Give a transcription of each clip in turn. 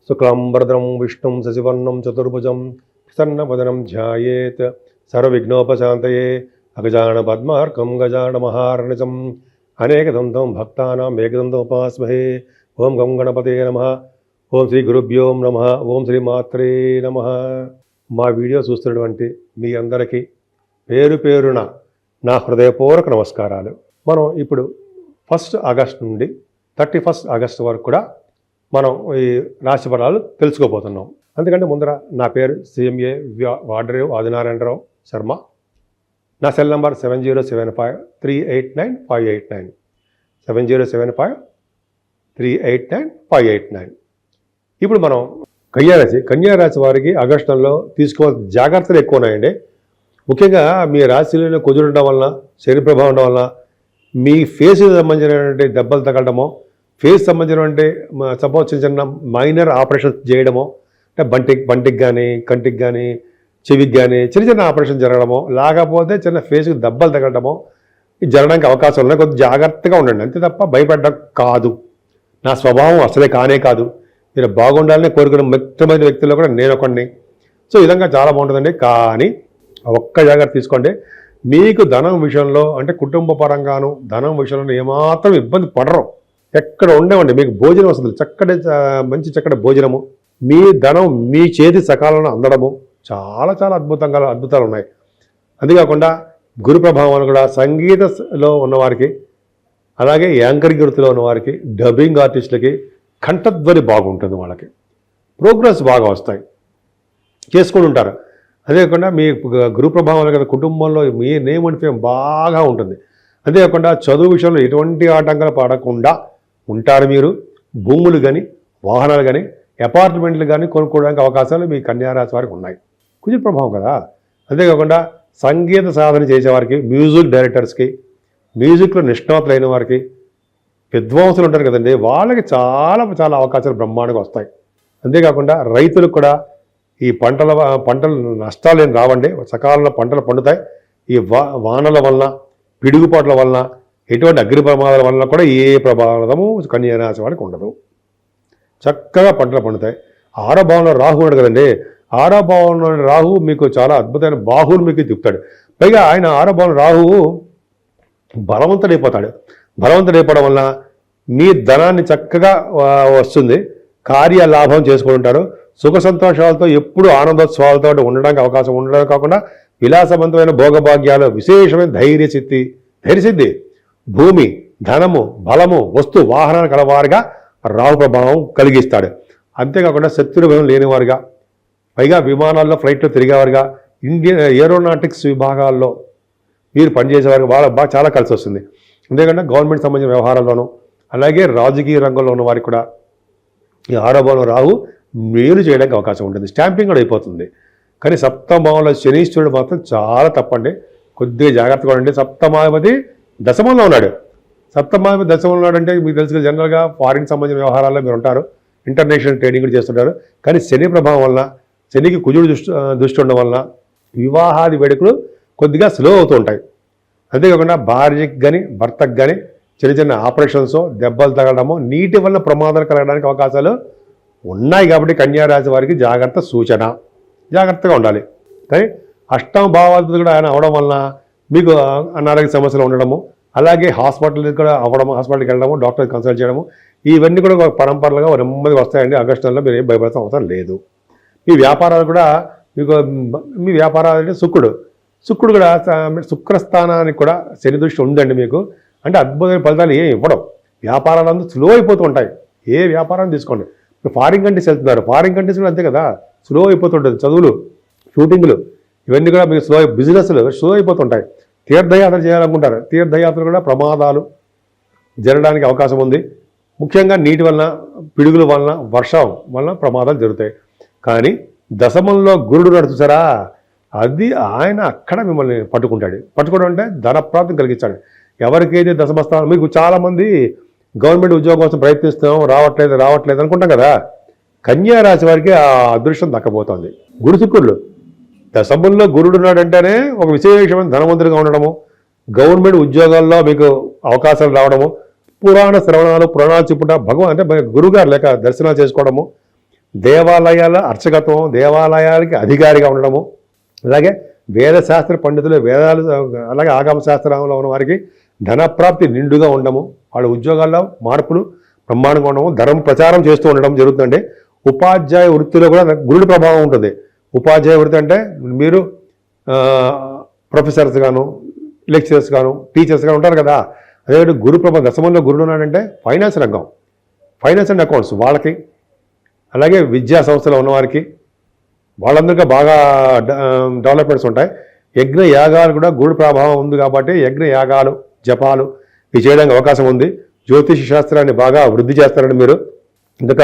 శుక్లాంబరధరం విష్ణుం శశివర్ణం చతుర్భుజం ప్రసన్నవదనం ధ్యాయేత్ సర్వవిఘ్నోపశాంతయే అగజాన పద్మార్కం గజాన మహార్నిజం అనేకదంతం భక్తానాం ఏకదంతముపాస్మహే. ఓం గం గణపతే నమః. ఓం శ్రీ గురుభ్యో నమః. ఓం శ్రీ మాత్రే నమః. మా వీడియో చూస్తున్నటువంటి మీ అందరికీ పేరు పేరున నా హృదయపూర్వక నమస్కారాలు. మనం ఇప్పుడు 1 ఆగస్టు నుండి 31 ఆగస్టు వరకు కూడా మనం ఈ రాశి ఫలాలు తెలుసుకోబోతున్నాం. అందుకంటే ముందర నా పేరు CMA వాడరేవు ఆదినారాయణరావు శర్మ. నా సెల్ నంబర్ 7075389589 7075389589. ఇప్పుడు మనం కన్యారాశి వారికి ఆగస్టులో తీసుకోవాల్సిన జాగ్రత్తలు ఎక్కువ ఉన్నాయండి. ముఖ్యంగా మీ రాశిలో కుదురుండడం వలన, శని ప్రభావం ఉండడం వలన మీ ఫేస్కి సంబంధించినటువంటి దెబ్బలు తగలడమో, ఫేస్ సంబంధించినటువంటి సపోజ్ చిన్న మైనర్ ఆపరేషన్స్ చేయడమో, అంటే బంటికి కానీ, కంటికి కానీ, చెవికి కానీ చిన్న ఆపరేషన్ జరగడమో, లేకపోతే చిన్న ఫేస్కి దెబ్బలు తగలడమో జరగడానికి అవకాశం ఉన్నాయి. కొద్దిగా జాగ్రత్తగా ఉండండి, అంతే తప్ప భయపడడం కాదు. నా స్వభావం అసలే కానే కాదు. మీరు బాగుండాలని కోరుకున్న ముఖ్యమైన వ్యక్తుల్లో కూడా నేను ఒకడిని. సో ఈ విధంగా చాలా బాగుంటుందండి. కానీ ఒక్క జాగ్రత్త తీసుకోండి. మీకు ధనం విషయంలో, అంటే కుటుంబ పరంగాను ధనం విషయంలో ఏమాత్రం ఇబ్బంది పడరు. ఎక్కడ ఉండేవండి మీకు భోజనం వస్తుంది, చక్కటి భోజనము, మీ ధనం మీ చేతి సకాలంలో అందడము చాలా చాలా అద్భుతాలు ఉన్నాయి. అంతేకాకుండా గురు ప్రభావం కూడా సంగీతంలో ఉన్నవారికి, అలాగే యాంకరింగ్ వృత్తిలో ఉన్నవారికి, డబ్బింగ్ ఆర్టిస్టులకి కంఠధ్వని బాగుంటుంది. వాళ్ళకి ప్రోగ్రెస్ బాగా వస్తాయి, చేసుకుని ఉంటారు. అంతేకాకుండా మీ గురు ప్రభావం కదా కుటుంబంలో మీ నేమ్ అండ్ ఫేమ్ బాగా ఉంటుంది. అంతేకాకుండా చదువు విషయంలో ఎటువంటి ఆటంకాలు పడకుండా ఉంటారు. మీరు భూములు కానీ, వాహనాలు కానీ, అపార్ట్మెంట్లు కానీ కొనుక్కోవడానికి అవకాశాలు మీ కన్యారాశి వారికి ఉన్నాయి. కుజ ప్రభావం కదా. అంతేకాకుండా సంగీత సాధన చేసేవారికి, మ్యూజిక్ డైరెక్టర్స్కి, మ్యూజిక్లో నిష్ణాతులైన వారికి, విద్వాంసులు ఉంటారు కదండి, వాళ్ళకి చాలా చాలా అవకాశాలు బ్రహ్మాండంగా వస్తాయి. అంతేకాకుండా రైతులకు కూడా ఈ పంటలు నష్టాలు ఏం రావండి. సకాలంలో పంటలు పండుతాయి. ఈ వానల వలన, పిడుగుపాట్ల వలన, ఎటువంటి అగ్ని ప్రమాదాల వలన కూడా ఏ ప్రమాదము కన్యారాశి వాడికి ఉండదు. చక్కగా పంటలు పండుతాయి. 6వ భావంలో రాహు ఉన్నాడు కదండి. 6వ భావంలో రాహు మీకు చాలా అద్భుతమైన బాహువులు మీకు తిప్పుతాడు. పైగా ఆయన 6వ భావంలో రాహువు బలవంతుడైపోవడం వలన మీ ధనాన్ని చక్కగా వస్తుంది. కార్యలాభం చేసుకుని ఉంటారు. సుఖ సంతోషాలతో ఎప్పుడు ఆనందోత్సవాలతో ఉండడానికి అవకాశం ఉండడం కాకుండా విలాసవంతమైన భోగభాగ్యాలు, విశేషమైన ధైర్యసిద్ధి, భూమి, ధనము, బలము, వస్తు వాహనాలు కలవారుగా రాహు ప్రభావం కలిగిస్తాడు. అంతేకాకుండా శత్రు భయం లేనివారుగా, పైగా విమానాల్లో ఫ్లైట్లో తిరిగేవారుగా, ఇండియన్ ఏరోనాటిక్స్ విభాగాల్లో మీరు పనిచేసేవారికి వాళ్ళ బాగా చాలా కలిసి వస్తుంది. అంతేకాకుండా గవర్నమెంట్ సంబంధించిన వ్యవహారాల్లోనూ, అలాగే రాజకీయ రంగంలో ఉన్న వారికి కూడా ఈ 6వ భావంలో రాహు మేలు చేయడానికి అవకాశం ఉంటుంది. స్టాంపింగ్ కూడా అయిపోతుంది. కానీ సప్తమ భావంలో శనీశ్వరుడు మాత్రం చాలా తప్పండి. కొద్దిగా జాగ్రత్తగా ఉండండి. సప్తమాధిపతి దశమంలో ఉన్నాడు. సప్తమాధిపతి దశమంలో ఉన్నాడంటే మీకు తెలుసు, జనరల్గా ఫారిన్ సంబంధించిన వ్యవహారాల్లో మీరు ఉంటారు, ఇంటర్నేషనల్ ట్రేడింగ్ కూడా చేస్తుంటారు. కానీ శని ప్రభావం వలన, శనికి కుజుడు దృష్టి ఉండడం వలన వివాహాది వేడుకలు కొద్దిగా స్లో అవుతూ ఉంటాయి. అంతేకాకుండా భార్యకి కానీ భర్తకు కానీ చిన్న ఆపరేషన్స్, దెబ్బలు తగలడము, నీటి వల్ల ప్రమాదాలు కలగడానికి అవకాశాలు ఉన్నాయి. కాబట్టి కన్యారాశి వారికి జాగ్రత్తగా ఉండాలి. కానీ 8వ భావాధిపతి కూడా ఆయన అవడం వలన మీకు అనారోగ్య సమస్యలు ఉండడము, అలాగే హాస్పిటల్కి వెళ్ళడము, డాక్టర్ కన్సల్ట్ చేయడము, ఇవన్నీ కూడా పరంపరలుగా నెమ్మదిగా వస్తాయండి. ఆగస్టులో మీరు ఏం భయపడతాం అవసరం లేదు. మీ వ్యాపారాలు కూడా మీ వ్యాపారాలు అంటే శుక్రుడు కూడా శుక్రస్థానానికి కూడా శని దృష్టి ఉందండి మీకు. అంటే అద్భుతమైన ఫలితాలు ఏం ఇవ్వడం. వ్యాపారాలు అంతా స్లో అయిపోతూ ఉంటాయి. ఏ వ్యాపారాన్ని తీసుకోండి. ఫారిన్ కంట్రీస్ వెళ్తున్నారు, ఫారిన్ కంట్రీస్ కూడా అంతే కదా, స్లో అయిపోతుంటుంది. చదువులు, షూటింగ్లు ఇవన్నీ కూడా మీకు బిజినెస్లు స్లో అయిపోతుంటాయి. తీర్థయాత్ర చేయాలనుకుంటారు, తీర్థయాత్రలు కూడా ప్రమాదాలు జరగడానికి అవకాశం ఉంది. ముఖ్యంగా నీటి వలన, పిడుగుల వలన, వర్షం వలన ప్రమాదాలు జరుగుతాయి. కానీ దశమంలో గురుడు నడుచుసారా, అది ఆయన అక్కడ మిమ్మల్ని పట్టుకోవడం అంటే ధనప్రాప్తి కలిగించాడు. ఎవరికైతే దశమస్థానం, మీకు చాలామంది గవర్నమెంట్ ఉద్యోగం కోసం ప్రయత్నిస్తున్నాం, రావట్లేదు అనుకుంటాం కదా. కన్యారాశి వారికి ఆ అదృష్టం దక్కబోతోంది. శుక్రుడు దశమంలో గురుడు ఉన్నాడంటేనే ఒక విశేషమైన ధనవంతుడిగా ఉండడము, గవర్నమెంట్ ఉద్యోగాల్లో మీకు అవకాశాలు రావడము, పురాణ శ్రవణాలు, పురాణాలు చెప్పుట, భగవాన్ అంటే గురుగారు లేక దర్శనాలు చేసుకోవడము, దేవాలయాల అర్చకత్వం, దేవాలయాలకి అధికారిగా ఉండడము, అలాగే వేదశాస్త్ర పండితులు, వేదాలు అలాగే ఆగమ శాస్త్రంలో ఉన్న వారికి ధనప్రాప్తి నిండుగా ఉండడము, వాళ్ళ ఉద్యోగాల్లో మార్పులు బ్రహ్మాండంగా ఉండడము, ధర్మ ప్రచారం చేస్తూ ఉండడం జరుగుతుందండి. ఉపాధ్యాయ వృత్తిలో కూడా గురుడి ప్రభావం ఉంటుంది. ఉపాధ్యాయ వృత్తి అంటే మీరు ప్రొఫెసర్స్ గాను, లెక్చరర్స్ గాను, టీచర్స్ గాను ఉంటారు కదా. అదే గురు ప్రభావం దశమంలో గురుడు ఉన్నాడంటే ఫైనాన్స్ రంగం, ఫైనాన్స్ అండ్ అకౌంట్స్ వాళ్ళకి, అలాగే విద్యా సంస్థలో ఉన్నవారికి వాళ్ళందరికీ బాగా డెవలప్మెంట్స్ ఉంటాయి. యజ్ఞ యాగాలు కూడా గురుడు ప్రభావం ఉంది కాబట్టి యజ్ఞ యాగాలు, జపాలు ఇవి చేయడానికి అవకాశం ఉంది. జ్యోతిష శాస్త్రాన్ని బాగా వృద్ధి చేస్తారని మీరు, ఇంకొక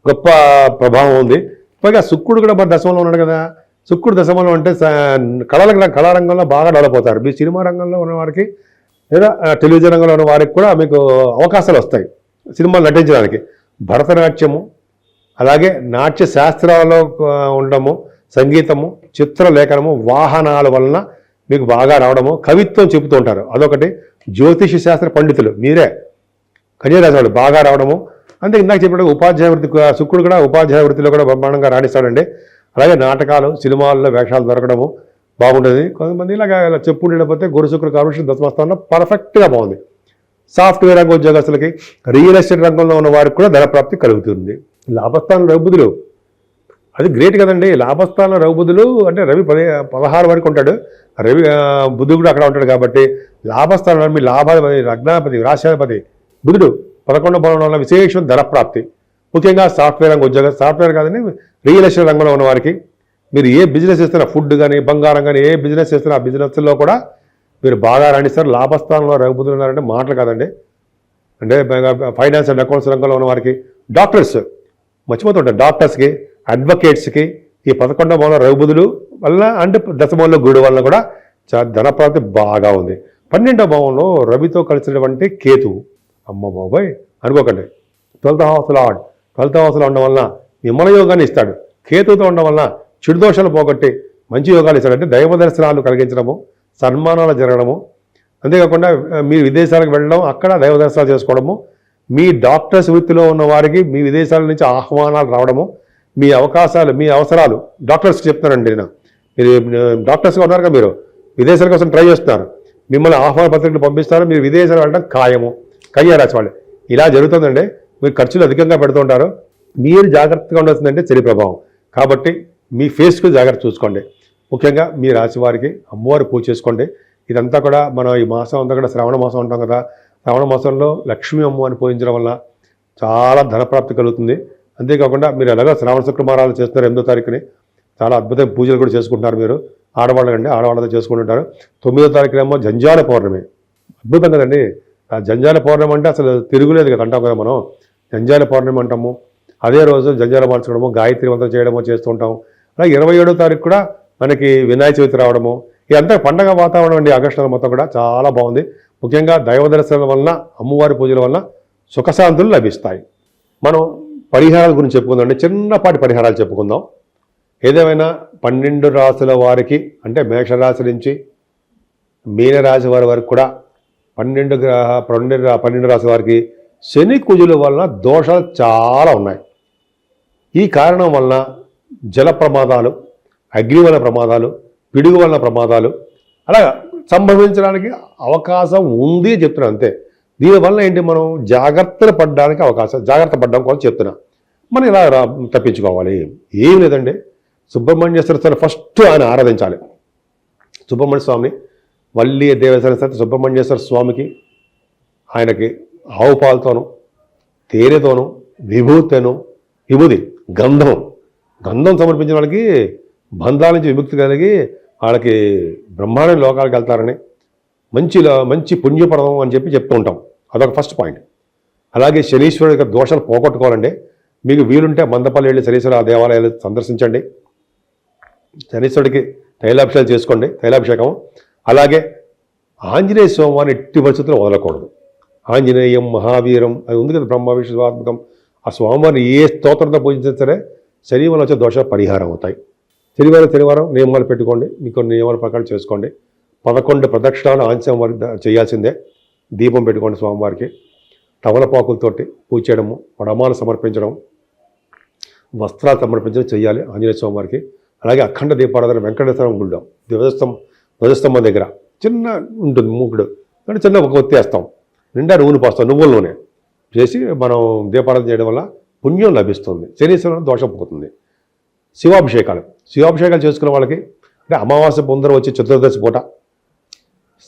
గొప్ప ప్రభావం ఉంది. పైగా శుక్రుడు కూడా మన దశమంలో ఉన్నాడు కదా. శుక్రుడు దశమంలో అంటే కళారంగంలో బాగా డెవలప్ అవుతారు. మీ సినిమా రంగంలో ఉన్న వారికి లేదా టెలివిజన్ రంగంలో ఉన్న వారికి కూడా మీకు అవకాశాలు వస్తాయి సినిమాలు నటించడానికి. భరతనాట్యము, అలాగే నాట్య శాస్త్రాల్లో ఉండడము, సంగీతము, చిత్రలేఖనము, వాహనాల వలన మీకు బాగా రావడము, కవిత్వం చెబుతూ ఉంటారు. అదొకటి. జ్యోతిష శాస్త్ర పండితులు మీరే, కన్యారాశి వాళ్ళు బాగా రావడము. అంతే ఇందాక చెప్పినట్టు ఉపాధ్యాయ వృత్తి, శుక్రుడు కూడా ఉపాధ్యాయ వృత్తిలో కూడా బ్రహ్మాండంగా రాణిస్తాడండి. అలాగే నాటకాలు, సినిమాల్లో వేషాలు దొరకడము బాగుంటుంది. కొంతమంది ఇలాగ చెప్పుండకపోతే గురు శుక్రుడు కాంబినేషన్ దశమస్థానంలో పర్ఫెక్ట్గా బాగుంది. సాఫ్ట్వేర్ రంగ ఉద్యోగస్తులకి, రియల్ ఎస్టేట్ రంగంలో ఉన్న వారికి కూడా ధనప్రాప్తి కలుగుతుంది. లాభస్థానం రవిబుధులు, అది గ్రేట్ కదండి. లాభస్థానం రవిబుధులు అంటే రవి 16 వరకు ఉంటాడు, రవి బుధుడు కూడా అక్కడ ఉంటాడు కాబట్టి లాభస్థానంలో మీ లాభాధిపతి, లగ్నాధిపతి, రాష్ట్రాధిపతి బుధుడు 11వ భవనం వల్ల విశేషం ధనప్రాప్తి. ముఖ్యంగా సాఫ్ట్వేర్ రంగ ఉద్యోగం, సాఫ్ట్వేర్ కాదని రియల్ ఎస్టేట్ రంగంలో ఉన్న వారికి, మీరు ఏ బిజినెస్ చేస్తున్నా, ఫుడ్ కానీ బంగారం కానీ ఏ బిజినెస్ చేస్తున్నా ఆ బిజినెస్లో కూడా మీరు బాగా రాణిస్తారు. లాభస్థానంలో రఘుబుధులు ఉన్నారంటే మాటలు కాదండి. అంటే ఫైనాన్స్ అండ్ అకౌంట్స్ రంగంలో ఉన్న వారికి, డాక్టర్స్ మర్చిపోతుంటారు, డాక్టర్స్కి, అడ్వకేట్స్కి ఈ 11వ భవనంలో రఘుబుధులు వల్ల అంటే దశమంలో గురుడు వల్ల కూడా ధనప్రాప్తి బాగా ఉంది. 12వ భవనంలో రవితో కలిసినటువంటి కేతువు, అమ్మ బాబాయ్ అనుకోకండి, 12th హౌస్లో ఉండడం వలన విమల యోగాన్ని ఇస్తాడు. కేతువుతో ఉండడం వలన చెడు దోషాలు పోగొట్టి మంచి యోగాలు ఇస్తాడు. అంటే దైవ దర్శనాలు కలిగించడము, సన్మానాలు జరగడము, అంతేకాకుండా మీరు విదేశాలకు వెళ్ళడం, అక్కడ దైవ దర్శనాలు చేసుకోవడము, మీ డాక్టర్స్ వృత్తిలో ఉన్న వారికి మీ విదేశాల నుంచి ఆహ్వానాలు రావడము, మీ అవకాశాలు, మీ అవసరాలు డాక్టర్స్కి చెప్తానండి. నేను మీరు డాక్టర్స్గా ఉన్నారు కదా, మీరు విదేశాల కోసం ట్రై చేస్తున్నారు, మిమ్మల్ని ఆహ్వాన పత్రికలు పంపిస్తారు, మీరు విదేశాలు వెళ్ళడం ఖాయము. కన్యారాశి వాళ్ళు ఇలా జరుగుతుందండి. మీరు ఖర్చులు అధికంగా పెడుతుంటారు. మీరు జాగ్రత్తగా ఉండాల్సిందంటే చెడు ప్రభావం కాబట్టి మీ ఫేస్కు జాగ్రత్త చూసుకోండి. ముఖ్యంగా మీ రాశి వారికి అమ్మవారి పూజ చేసుకోండి. ఇదంతా కూడా మనం ఈ మాసం అంతా కూడా శ్రావణ మాసం ఉంటాం కదా, శ్రావణ మాసంలో లక్ష్మీ అమ్మవారిని పూజించడం వల్ల చాలా ధనప్రాప్తి కలుగుతుంది. అంతేకాకుండా మీరు ఎలాగో శ్రావణ శుక్రవారాలు చేస్తున్నారు, 8వ తారీఖుని చాలా అద్భుతమైన పూజలు కూడా చేసుకుంటున్నారు. మీరు ఆడవాళ్ళకండి, ఆడవాళ్ళతో చేసుకుంటుంటారు. 9వ తారీఖునేమో జంజాల పౌర్ణమి, అద్భుతం కదండి. ఆ జంజాల పౌర్ణమి అంటే అసలు తిరుగులేదు కదా, అంటాం కదా మనం, జంజాల పౌర్ణమి అంటాము. అదే రోజు జంజాల మార్చుకోవడము, గాయత్రి మంత్రం చేయడము చేస్తుంటాం. అలాగే 27వ తారీఖు కూడా మనకి వినాయక చవితి రావడము, ఇదంతా పండగ వాతావరణం అండి. ఆగస్టు నెల మొత్తం కూడా చాలా బాగుంది. ముఖ్యంగా దైవ దర్శనం వలన, అమ్మవారి పూజల వలన సుఖశాంతులు లభిస్తాయి. మనం పరిహారాల గురించి చెప్పుకుందాం. చిన్నపాటి పరిహారాలు చెప్పుకుందాం. ఏదేమైనా 12 రాశుల వారికి, అంటే మేషరాశి నుంచి మీనరాశి వారి వరకు కూడా 12 రాశుల వారికి శని కుజుల వలన దోషాలు చాలా ఉన్నాయి. ఈ కారణం వలన జల ప్రమాదాలు, అగ్ని వలన ప్రమాదాలు, పిడుగు వలన ప్రమాదాలు అలా సంభవించడానికి అవకాశం ఉంది చెప్తున్నాను అంతే. దీనివల్ల ఏంటి, మనం జాగ్రత్త పడడం కోసం చెప్తున్నా. మనం ఇలా తప్పించుకోవాలి, ఏం లేదండి. సుబ్రహ్మణ్యేశ్వర స్వామి ఫస్ట్ ఆయన ఆరాధించాలి. సుబ్రహ్మణ్య స్వామిని, వల్లి దేవసేన సహిత సుబ్రహ్మణ్యేశ్వర స్వామికి ఆయనకి ఆవు పాలతోనూ, తేనెతోనూ, విభూది, గంధం సమర్పించిన వాళ్ళకి బంధాల నుంచి విముక్తి కలిగి వాళ్ళకి బ్రహ్మాండ లోకాలకు వెళ్తారని, మంచి పుణ్యపడడం అని చెప్తూ ఉంటాం. అదొక ఫస్ట్ పాయింట్. అలాగే శనీశ్వరుడి యొక్క దోషాలు పోగొట్టుకోవాలండి. మీకు వీలుంటే మందపల్లి వెళ్ళి శనీశ్వర దేవాలయాలు సందర్శించండి. శనీశ్వరుడికి తైలాభిషేకం చేసుకోండి, తైలాభిషేకం. అలాగే ఆంజనేయ స్వామిని ఎట్టి పరిస్థితుల్లో వదలకూడదు. ఆంజనేయం మహావీరం అది ఉంది కదా, బ్రహ్మ విష్ణువాత్మకం. ఆ స్వామివారిని ఏ స్తోత్రంతో పూజించినా సరే శని వల్ల వచ్చే దోషాలు పరిహారం అవుతాయి. శనివారం నియమాలు పెట్టుకోండి, మీకు కొన్ని నియమాల ప్రకారం చేసుకోండి. 11 ప్రదక్షిణాలు ఆంజనేయ వారి చేయాల్సిందే. దీపం పెట్టుకోండి స్వామివారికి. తమలపాకులతోటి పూజ చేయడము, వడమాలు సమర్పించడం, వస్త్రాలు సమర్పించడం చేయాలి ఆంజనేయ స్వామి వారికి. అలాగే అఖండ దీపారాధన వెంకటేశ్వర గుళ్ళో ధ్వజస్తంభం దగ్గర చిన్న ఉంటుంది మూకుడు, అంటే చిన్న ఒక ఒత్తి వేస్తాం, నిండా నూనె పోస్తాం, నువ్వుల నూనె చేసి మనం దీపారాధన చేయడం వల్ల పుణ్యం లభిస్తుంది, శనీశ్వరం దోషం పోతుంది. శివాభిషేకాలు చేసుకున్న వాళ్ళకి, అంటే అమావాస్య పొందరం వచ్చి చతుర్దశి పూట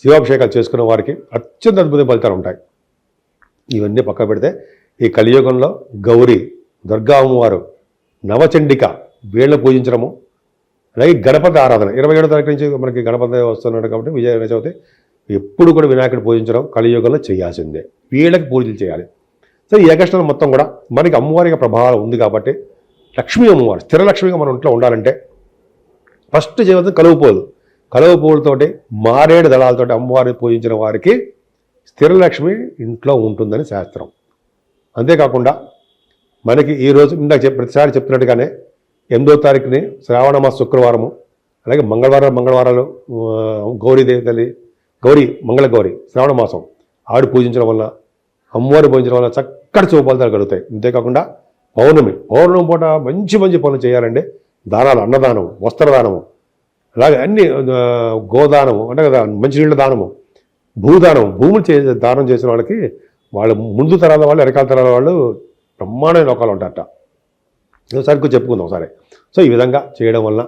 శివాభిషేకాలు చేసుకున్న వారికి అత్యంత అద్భుత ఫలితాలు ఉంటాయి. ఇవన్నీ పక్క పెడితే ఈ కలియుగంలో గౌరీ, దుర్గా అమ్మవారు, నవచండిక వీళ్ళని పూజించడము, అలాగే గణపతి ఆరాధన 27వ తారీఖు నుంచి మనకి గణపతి వస్తున్నాడు కాబట్టి విజయ చవితి ఎప్పుడు కూడా వినాయకుడు పూజించడం కలియుగంలో చేయాల్సిందే. వీళ్ళకి పూజలు చేయాలి. సో ఈ ఏకష్టం మొత్తం కూడా మనకి అమ్మవారికి ప్రభావం ఉంది కాబట్టి లక్ష్మీ అమ్మవారు స్థిరలక్ష్మిగా మన ఇంట్లో ఉండాలంటే ఫస్ట్ చేయవలసింది కలువ పువ్వులతోటి మారేడు దళాలతోటి అమ్మవారిని పూజించిన వారికి స్థిరలక్ష్మి ఇంట్లో ఉంటుందని శాస్త్రం. అంతేకాకుండా మనకి ఈరోజు ఇందాక ప్రతిసారి చెప్తున్నట్టుగానే 8వ తారీఖుని శ్రావణ మాస శుక్రవారము, అలాగే మంగళవారాలు గౌరీదేవి తల్లి మంగళగౌరి శ్రావణ మాసం ఆవిడ పూజించడం వల్ల, అమ్మవారిని పూజించడం వల్ల చక్కటి శుభఫలితాలు కలుగుతాయి. అంతేకాకుండా పౌర్ణమి పూట మంచి పనులు చేయాలండి. దానాలు, అన్నదానం, వస్త్రదానము, అలాగే అన్ని గోదానము అంటే కదా, మంచినీళ్ళ దానము, భూములు దానం చేసిన వాళ్ళకి వాళ్ళ ముందు తరాల వాళ్ళు, వెనకాల తరాల వాళ్ళు బ్రహ్మాండమైన లోకాలు ఉంటారట. ఒకసారి చెప్పుకుందాం ఒకసారి. సో ఈ విధంగా చేయడం వల్ల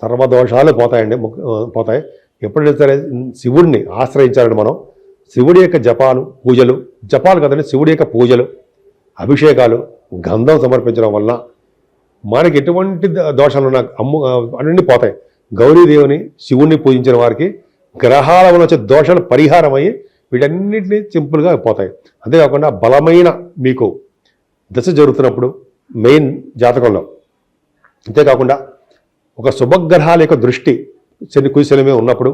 సర్వదోషాలు పోతాయి. ఎప్పుడైతే సరే శివుడిని ఆశ్రయించాలని మనం శివుడి యొక్క జపాలు కదండి, శివుడి యొక్క పూజలు, అభిషేకాలు, గంధం సమర్పించడం వల్ల మనకి ఎటువంటి దోషాలు ఉన్నా అన్నీ పోతాయి. గౌరీదేవిని, శివుణ్ణి పూజించిన వారికి గ్రహాల వల్ల వచ్చే దోషాలు పరిహారం అయ్యి వీటన్నిటినీ సింపుల్గా పోతాయి. అంతేకాకుండా బలమైన మీకు దశ జరుగుతున్నప్పుడు మెయిన్ జాతకంలో, అంతేకాకుండా ఒక శుభగ్రహాల యొక్క దృష్టి కుశలమే ఉన్నప్పుడు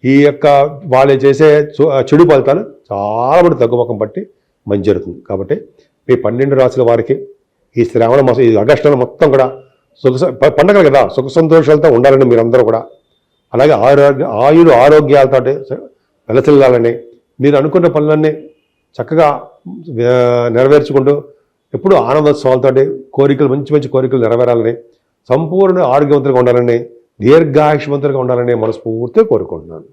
ఈ యొక్క వాళ్ళు చేసే చెడు ఫలితాలు చాలా మంది తగ్గుముఖం పట్టి మంచి జరుగుతుంది. కాబట్టి ఈ 12 రాశుల వారికి ఈ శ్రావణ మాసం, ఈ ఆగస్టు మొత్తం కూడా పండగలు కదా, సుఖ సంతోషాలతో ఉండాలని మీరందరూ కూడా, అలాగే ఆరోగ్యాలతో వెలసిల్లాలని, మీరు అనుకున్న పనులన్నీ చక్కగా నెరవేర్చుకుంటూ ఎప్పుడు ఆనందోత్సవాలతో కోరికలు, మంచి కోరికలు నెరవేరాలని, సంపూర్ణ ఆరోగ్యవంతులుగా ఉండాలని, దీర్ఘాయుష్మంతులుగా ఉండాలని మనస్ఫూర్తిగా కోరుకుంటున్నాను.